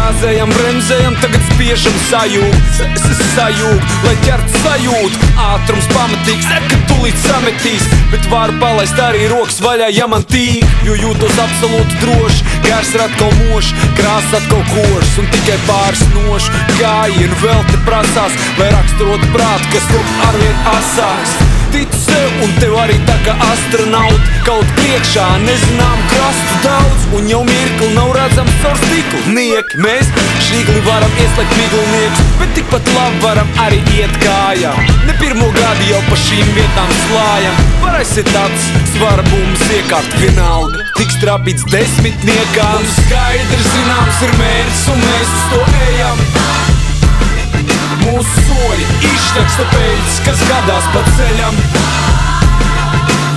Gāzējam, bremzējam, tagad spiežam sajūg, lai ķert sajūtu. Ātrums pamatīgs, ka tulīt sametīs, bet varu palaist arī rokas vaļā, ja man tīk. Jo jūtos absolūti droši, gars ir atkal mošs, krāsas atkal košs un tikai pāris nošu gājienu vēl te prasās, lai raksturot prātu, kas top arvien asāks. Ticu sev un tev arī tā kā astronauti, kaut priekšā nezinām krastu daudz, un jau mirkli nav redzams caur stiklu. Nieki, mēs šīgli varam ieslēgt miglinieks, bet tikpat labi varam arī iet kājām. Ne pirmo gadu jau pa šīm vietām slājam, var aiziet tāds svarbums iekārt vienalga, tiks trapīts desmitniekā. Un skaidrs zināms ir mērķis un mēs uz to ejam. Mūsu soļi izšķaksta peļas, kas gadās pa ceļam.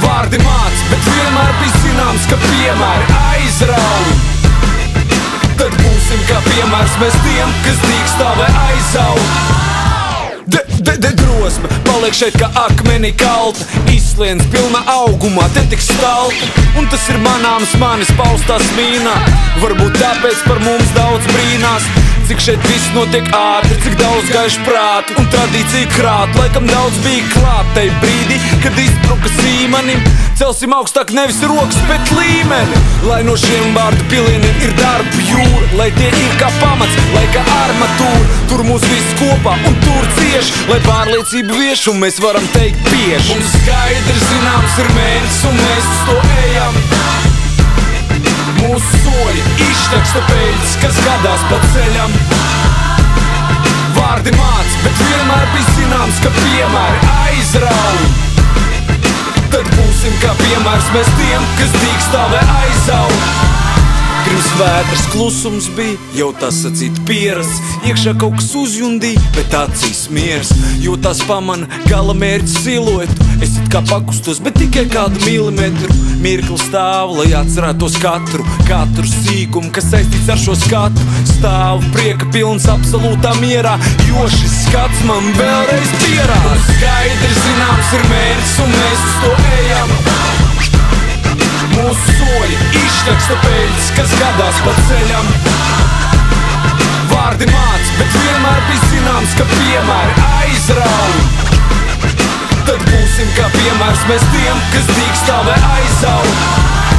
Vārdi māc, bet vienmēr bija zināms, ka piemēri aizrauj. Tad būsim kā piemērs mēs tiem, kas dīkstā vai aizaug. Drosme paliek šeit kā akmenī kalta, izsliens pilna augumā, te tik stalta. Un tas ir manāms manis paustās mīnā, varbūt tāpēc par mums daudz brīnās. Cik šeit viss notiek ātri, cik daudz gaišu prātu un tradīciju krāt. Laikam daudz bija klāt tai brīdī, kad izbruka sīmanim. Celsim augstāk nevis rokas, bet līmeni. Lai no šiem vārdu pilieniem ir darba jūra, lai tie ir kā pamats, lai kā armatūra. Tur mūs viss kopā un tur cieši, lai pārliecība vieš un mēs varam teikt bieži. Mums skaidrs zināms ir mērķis un mēs uz to ejam. Mūsu soļi izšķaksta peļas, kas gadās pa ceļam. Vārdi māc, bet vienmēr bija zināms, ka piemēri aizrauj. Tad būsim kā piemērs mēs tiem, kas dīkstā vai aizaug. Pirms vētras klusums bija, jau tas sacīt pierasts. Iekšā kaut kas uzjundīja, bet acīs miers. Jo tās pamana gala mērķa siluetu. Es it kā pakustos, bet tikai kādu milimetru. Mirkli stāv, lai atcerētos katru sīkumu, kas saistīts ar šo skatu. Stāvu prieka pilns absolūtā mierā, jo šis skats man vēlreiz pierāda. Skaidrs zināms ir mērķis un mēs uz to ejam. Mūsu soļi izšķaksta peļas, kas gadās pa ceļam. Vārdi māc, bet vienmēr bija zināms, ka piemēri aizrauj. Tad būsim kā piemērs mēs tiem, kas dīkstā vai aizaug.